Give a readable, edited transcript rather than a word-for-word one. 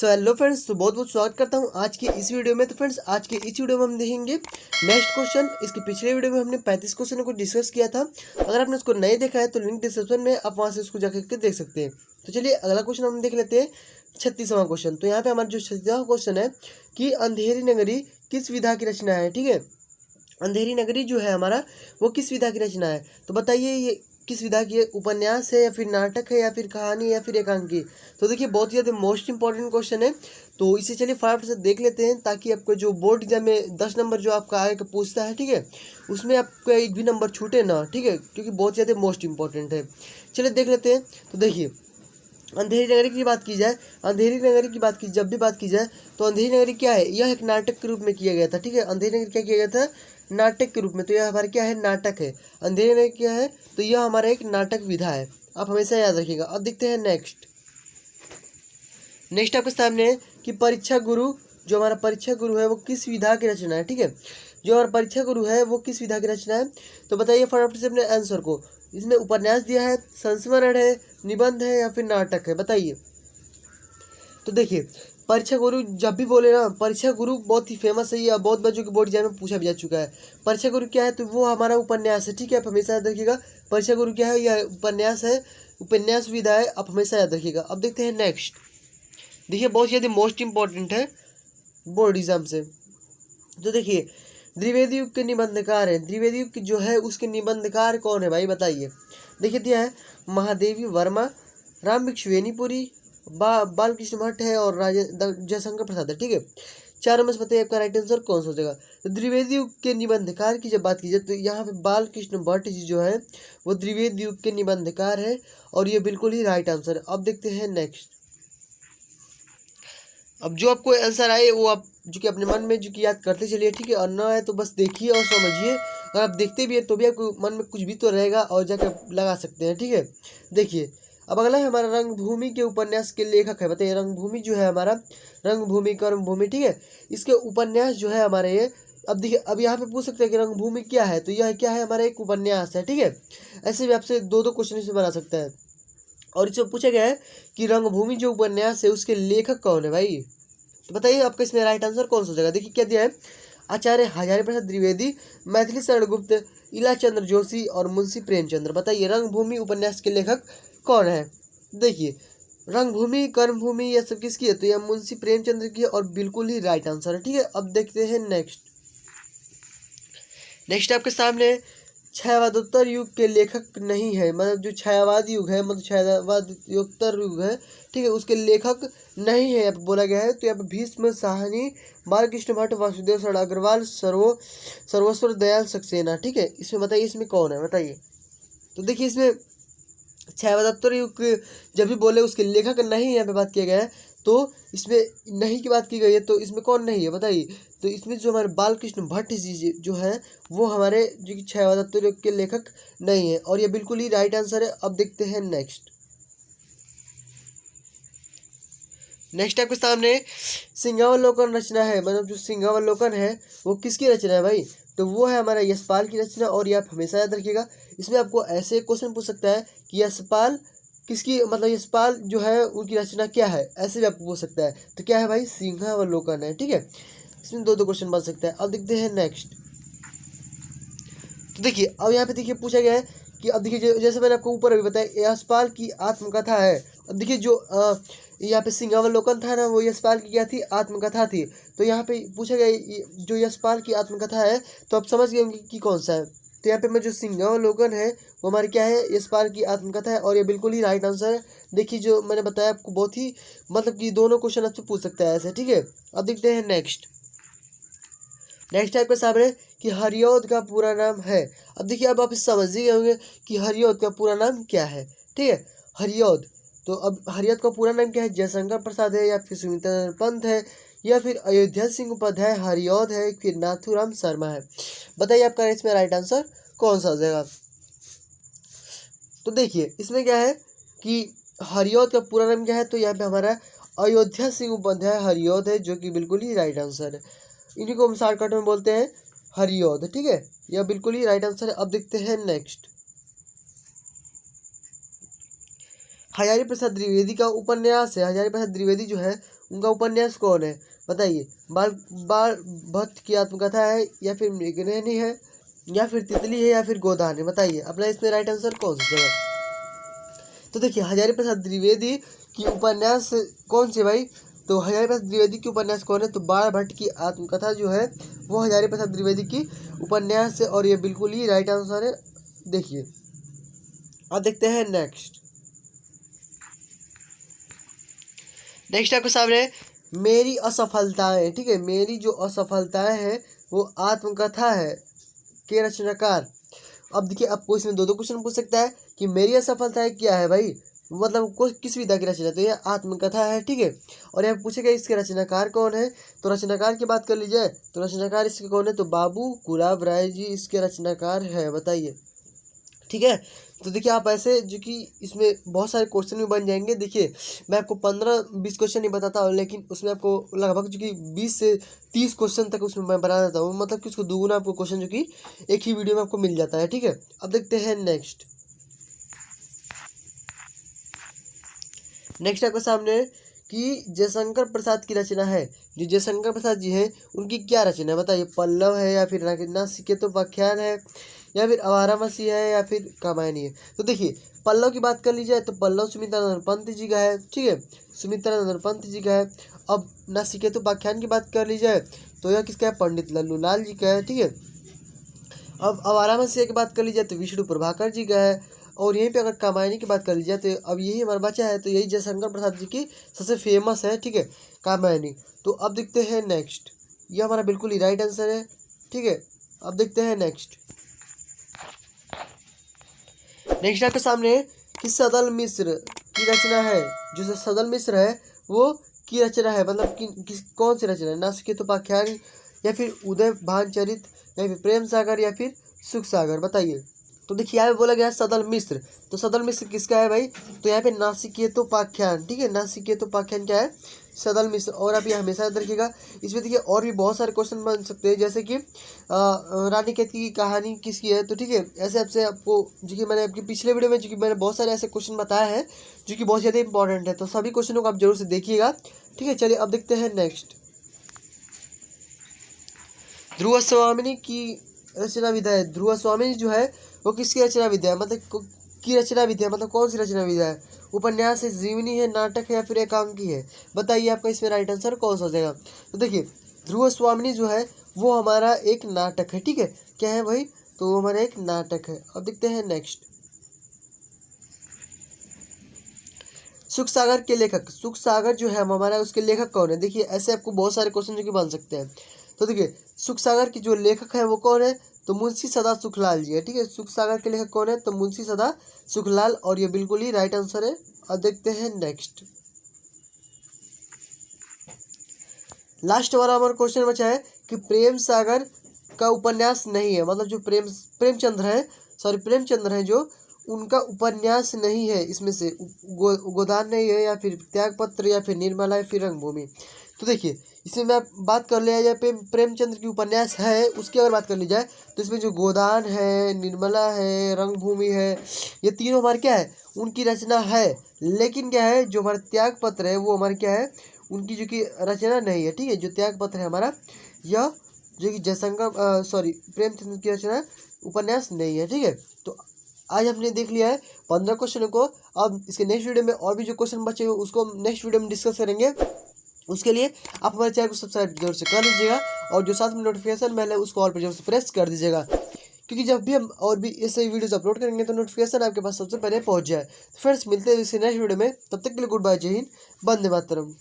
So hello friends, तो बहुत बहुत स्वागत करता हूं आज के इस वीडियो में। तो फ्रेंड्स, आज के इस वीडियो में हम देखेंगे नेक्स्ट क्वेश्चन। इसके पिछले वीडियो में हमने 35 क्वेश्चन को डिस्कस किया था। अगर आपने उसको नहीं देखा है तो लिंक डिस्क्रिप्शन में, आप वहां से उसको जाकर के देख सकते हैं। तो चलिए अगला क्वेश्चन हम देख लेते हैं, 36वां क्वेश्चन। तो यहाँ पे हमारा जो 36वां क्वेश्चन है कि अंधेरी नगरी किस विधा की रचना है। ठीक है, अंधेरी नगरी जो है हमारा, वो किस विधा की रचना है। तो बताइए ये किस विधा की है, उपन्यास है या फिर नाटक है या फिर कहानी या फिर एकांकी। तो देखिए बहुत ही ज़्यादा मोस्ट इंपॉर्टेंट क्वेश्चन है। तो इसे चलिए फटाफट से देख लेते हैं, ताकि आपको जो बोर्ड एग्जाम में 10 नंबर जो आपका आगे का पूछता है, ठीक है, उसमें आपका एक भी नंबर छूटे ना, ठीक है, क्योंकि बहुत ज़्यादा मोस्ट इंपॉर्टेंट है। चलिए देख लेते हैं। तो देखिए अंधेरी नगरी की बात की जाए, अंधेरी नगरी की बात की जब भी बात की जाए तो अंधेरी नगरी क्या है, यह एक नाटक के रूप में किया गया था। ठीक है, अंधेरी नगरी क्या किया गया था, नाटक के रूप में। तो यह हमारा क्या है, नाटक है। अंधेरी नगरी क्या है, तो यह हमारा एक नाटक विधा है, आप हमेशा याद रखिएगा। अब देखते हैं नेक्स्ट आपके सामने है कि परीक्षा गुरु, जो हमारा परीक्षा गुरु है वो किस विधा की रचना है। ठीक है, जो हमारा परीक्षा गुरु है वो किस विधा की रचना है। तो बताइए फटाफट से अपने आंसर को। इसमें उपन्यास दिया है, संस्मरण है, निबंध है या फिर नाटक है, बताइए। तो देखिए परीक्षा गुरु जब भी बोले ना, परीक्षा गुरु बहुत ही फेमस है, या बहुत बच्चों के बोर्ड एग्जाम में पूछा भी जा चुका है। परीक्षा गुरु क्या है, तो वो हमारा उपन्यास है। ठीक है, आप हमेशा याद रखिएगा, परीक्षा गुरु क्या है, यह उपन्यास है, उपन्यास विधा है, आप हमेशा याद रखिएगा। अब देखते हैं नेक्स्ट। देखिए बहुत ज़्यादा मोस्ट इंपॉर्टेंट है बोर्ड एग्जाम से। तो देखिए द्विवेदी युग के निबंधकार है, द्विवेदी युग जो है उसके निबंधकार कौन है भाई, बताइए। देखिए दिया है महादेवी वर्मा, राम भिक्षुवेनीपुरी, बालकृष्ण भट्ट है और जयशंकर प्रसाद है। ठीक है, चारों में से बताइए आपका राइट आंसर कौन सा हो जाएगा। तो द्विवेदी युग के निबंधकार की जब बात की जाए तो यहाँ पे बालकृष्ण भट्ट जी जो है वो द्विवेदी युग के निबंधकार है, और ये बिल्कुल ही राइट आंसर है। अब देखते हैं नेक्स्ट। अब जो आपको आंसर आए वो आप जो कि अपने मन में जो कि याद करते चलिए, ठीक है, और ना है तो बस देखिए और समझिए। अगर आप देखते भी है तो भी आपको मन में कुछ भी तो रहेगा और जाकर लगा सकते हैं। ठीक है, देखिए अब अगला है हमारा रंगभूमि के उपन्यास के लेखक है, बताइए। रंगभूमि जो है हमारा, रंगभूमि कर्मभूमि, ठीक है, इसके उपन्यास जो है हमारे ये। अब देखिए अब यहाँ पे पूछ सकते हैं कि रंगभूमि क्या है, तो यह क्या है, हमारा एक उपन्यास है। ठीक है, ऐसे भी आपसे दो दो क्वेश्चन इसमें बना सकता है। और इसमें पूछा गया है कि रंगभूमि जो उपन्यास है उसके लेखक कौन है भाई। तो बताइए आपका इसमें राइट आंसर कौन सा हो जाएगा। देखिए क्या दिया है, आचार्य हजारी प्रसाद द्विवेदी, मैथिली शरण गुप्त, इला चंद्र जोशी और मुंशी प्रेमचंद्र। बताइए रंगभूमि उपन्यास के लेखक कौन है। देखिए रंगभूमि कर्मभूमि यह सब किसकी है, तो यह मुंशी प्रेमचंद्र की है, और बिल्कुल ही राइट आंसर है। ठीक है, अब देखते हैं नेक्स्ट आपके सामने छायावादोत्तर युग के लेखक नहीं है, मतलब जो छायावाद युग है, मतलब छायावादोत्तर युग है, ठीक है, उसके लेखक नहीं है यहाँ पे बोला गया है। तो यहाँ पे भीष्म साहनी, बालकृष्ण भट्ट, वासुदेव शरण अग्रवाल, सर्वेश्वर दयाल सक्सेना। ठीक है, इसमें बताइए इसमें कौन है, बताइए। तो देखिए इसमें छायावादोत्तर युग जब भी बोले उसके लेखक नहीं यहाँ पे बात किया गया है, तो इसमें नहीं की बात की गई है, तो इसमें कौन नहीं है बताइए। तो इसमें जो हमारे बालकृष्ण भट्ट जी जो है वो हमारे जो कि छायावादोत्तर युग के लेखक नहीं है, और ये बिल्कुल ही राइट आंसर है। अब देखते हैं नेक्स्ट आपके सामने सिंहावलोकन रचना है, मतलब जो सिंहावलोकन है वो किसकी रचना है भाई, तो वो है हमारा यशपाल की रचना। और ये आप हमेशा याद रखिएगा, इसमें आपको ऐसे क्वेश्चन पूछ सकता है कि यशपाल किसकी, मतलब यशपाल जो है उनकी रचना क्या है, ऐसे भी आपको पूछ सकता है। तो क्या है भाई, सिंहावलोकन है। ठीक है, इसमें दो दो क्वेश्चन बन सकता है। अब देखते हैं नेक्स्ट। तो देखिए अब यहाँ पे देखिए पूछा गया है कि, अब देखिए जैसे मैंने आपको ऊपर अभी बताया यशपाल की आत्मकथा है। अब देखिए जो यहाँ पे सिंहावलोकन था ना, वो यशपाल की क्या थी, आत्मकथा थी। तो यहाँ पे पूछा गया जो यशपाल की आत्मकथा है, तो आप समझ गए होंगे कि कौन सा है। तो यहाँ पे मैं जो सिंहावलोकन है वो हमारी क्या है, यशपाल की आत्मकथा है, और ये बिल्कुल ही राइट आंसर है। देखिए जो मैंने बताया आपको, बहुत ही मतलब कि दोनों क्वेश्चन आपसे पूछ सकता है ऐसे। ठीक है, अब देखते हैं नेक्स्ट आपके सामने कि हरिऔध का पूरा नाम है। अब देखिए अब आप समझ ही गए होंगे कि हरिऔध का पूरा नाम क्या है। ठीक है, हरिऔध, तो अब हरिऔध का पूरा नाम क्या है, जयशंकर प्रसाद है, या फिर सुमित्रा पंत है, या फिर अयोध्या सिंह उपाध्याय हरिऔध है, फिर नाथूराम शर्मा है। बताइए आपका इसमें राइट आंसर कौन सा हो जाएगा। तो देखिए इसमें क्या है कि हरिऔध का पूरा नाम क्या है, तो यहाँ पे हमारा अयोध्या सिंह उपाध्याय हरिऔध है, जो कि बिल्कुल ही राइट आंसर है। इन्हीं को हम शॉर्टकट में बोलते हैं हरिऔध। ठीक है, यह बिल्कुल ही राइट आंसर है। अब देखते हैं नेक्स्ट। हजारी प्रसाद द्विवेदी का उपन्यास है, हजारी प्रसाद द्विवेदी जो है उनका उपन्यास कौन है? बताइए। बाल बाल भट्ट की आत्मकथा है, या फिर मृगनयनी है, या फिर तितली है, या फिर गोदान है? बताइए अपना इसमें राइट आंसर कौन सा जगह। तो देखिए हजारी प्रसाद द्विवेदी की उपन्यास कौन से भाई? तो हजारी प्रसाद द्विवेदी की उपन्यास कौन है? तो बाल भट्ट की आत्मकथा जो है वो हजारी प्रसाद द्विवेदी की उपन्यास है, और ये बिल्कुल ही राइट आंसर है। देखिए अब देखते हैं नेक्स्ट आपके सामने मेरी असफलताएं। ठीक है, मेरी जो असफलताएं हैं वो आत्मकथा है के रचनाकार। अब देखिए आपको इसमें दो क्वेश्चन पूछ सकता है कि मेरी असफलताएं क्या है भाई, मतलब कोई किस विधा की रचना, तो यह आत्मकथा है। ठीक है, और यहाँ पूछेगा इसके रचनाकार कौन है, तो रचनाकार की बात कर ली जाए तो रचनाकार इसके कौन है? तो बाबू गुलाब राय जी इसके रचनाकार है। बताइए। ठीक है, तो देखिए आप ऐसे जो कि इसमें बहुत सारे क्वेश्चन भी बन जाएंगे। देखिए मैं आपको 15-20 क्वेश्चन नहीं बताता हूँ, लेकिन उसमें आपको लगभग जो कि 20 से 30 क्वेश्चन तक उसमें मैं बना देता हूँ, मतलब कि उसको दुगुना आपको क्वेश्चन जो कि एक ही वीडियो में आपको मिल जाता है। ठीक है, अब देखते हैं नेक्स्ट आपके सामने कि जयशंकर प्रसाद की रचना है। जो जयशंकर प्रसाद जी हैं उनकी क्या रचना है? बताइए। पल्लव है, या फिर नासिकेतोपाख्यान है, या फिर आवारामसी है, या फिर कामायनी है? तो देखिए पल्लव की बात कर ली जाए तो पल्लव सुमित्रानंद पंत जी का है। ठीक है, सुमित्रानंद पंत जी का है। अब नासिकेतोपाख्यान की बात कर ली जाए तो यह किसका है? पंडित लल्लू लाल जी का है। ठीक है, अब आवारामसी की बात कर ली जाए तो विष्णु प्रभाकर जी का है। और यहीं पे अगर कामायनी की बात कर ली जाए तो अब यही हमारा बचा है, तो यही जयशंकर प्रसाद जी की सबसे फेमस है। ठीक है, कामायनी। तो अब देखते हैं नेक्स्ट, ये हमारा बिल्कुल ही राइट आंसर है। ठीक है, अब देखते हैं नेक्स्ट आपके सामने कि सदल मिश्र की रचना है। जो सदल मिश्र है वो की रचना है, मतलब कि कौन सी रचना है? नासिकेतोपाख्यान, या फिर उदय भानचरित, या फिर प्रेम सागर, या फिर सुख सागर? बताइए। तो देखिए यहाँ पे बोला गया है सदल मिश्र, तो सदल मिश्र किसका है भाई? तो यहाँ पे नासिकेतोपाख्यान। ठीक है, नासिकेतोपाख्यान क्या है? सदल मिश्र। और आप ये हमेशा याद रखिएगा। इसमें देखिए और भी बहुत सारे क्वेश्चन बन सकते हैं, जैसे कि रानी केतकी की कहानी किसकी है? तो ठीक है, ऐसे आपसे आपको जो कि मैंने आपके पिछले वीडियो में जो कि मैंने बहुत सारे ऐसे क्वेश्चन बताए हैं जो कि बहुत ज़्यादा इंपॉर्टेंट है, तो सभी क्वेश्चनों को आप जरूर से देखिएगा। ठीक है, चलिए अब देखते हैं नेक्स्ट। ध्रुव स्वामिनी की रचना विधा है। ध्रुव स्वामिनी जो है वो किसकी रचना विधा है? मतलब की रचना विधा है, मतलब कौन सी रचना विधा है? उपन्यास है, जीवनी है, नाटक है, या फिर एकांकी है? बताइए आपका इसमें राइट आंसर कौन सा हो जाएगा। तो देखिए ध्रुव स्वामिनी जो है वो हमारा एक नाटक है। ठीक है, क्या है भाई? तो वो हमारा एक नाटक है। अब देखते हैं नेक्स्ट। सुख सागर के लेखक, सुख सागर जो है हमारा उसके लेखक कौन है? देखिए ऐसे आपको बहुत सारे क्वेश्चन जो कि बन सकते हैं। तो देखिए सुख सागर की जो लेखक है वो कौन है? तो मुंशी सदा सुखलाल जी है। ठीक है, सुख सागर के लेखक कौन है? तो मुंशी सदा सुखलाल, और ये बिल्कुल ही राइट आंसर है। अब देखते हैं नेक्स्ट। लास्ट वाला हमारा क्वेश्चन बचा है कि प्रेम सागर का उपन्यास नहीं है, मतलब जो प्रेमचंद्र है जो उनका उपन्यास नहीं है इसमें से, गोदान नहीं है, या फिर त्यागपत्र, या फिर निर्मला, या फिर रंगभूमि? तो देखिए इसमें मैं बात कर लिया जाए प्रेमचंद्र की उपन्यास है उसकी अगर बात कर ली जाए तो इसमें जो गोदान है, निर्मला है, रंगभूमि है, ये तीनों हमारे क्या है? उनकी रचना है। लेकिन क्या है, जो हमारा त्यागपत्र है वो हमारे क्या है? उनकी जो कि रचना नहीं है। ठीक है, जो त्यागपत्र है हमारा, यह जो कि प्रेमचंद्र की रचना उपन्यास नहीं है। ठीक है, तो आज हमने देख लिया है 15 क्वेश्चनों को। अब इसके नेक्स्ट वीडियो में और भी जो क्वेश्चन बचे हुए उसको हम नेक्स्ट वीडियो में डिस्कस करेंगे। उसके लिए आप हमारे चैनल को सब्सक्राइब जरूर से कर लीजिएगा, और जो साथ में नोटिफिकेशन बेल है उसको ऑल पर जरूर से प्रेस कर दीजिएगा, क्योंकि जब भी हम और भी ऐसे वीडियोस अपलोड करेंगे तो नोटिफिकेशन आपके पास सबसे पहले पहुंच जाए। तो फ्रेंड्स मिलते हैं इसी नेक्स्ट वीडियो में, तब तक के लिए गुड बाय, जय हिंद, वंदे मातरम।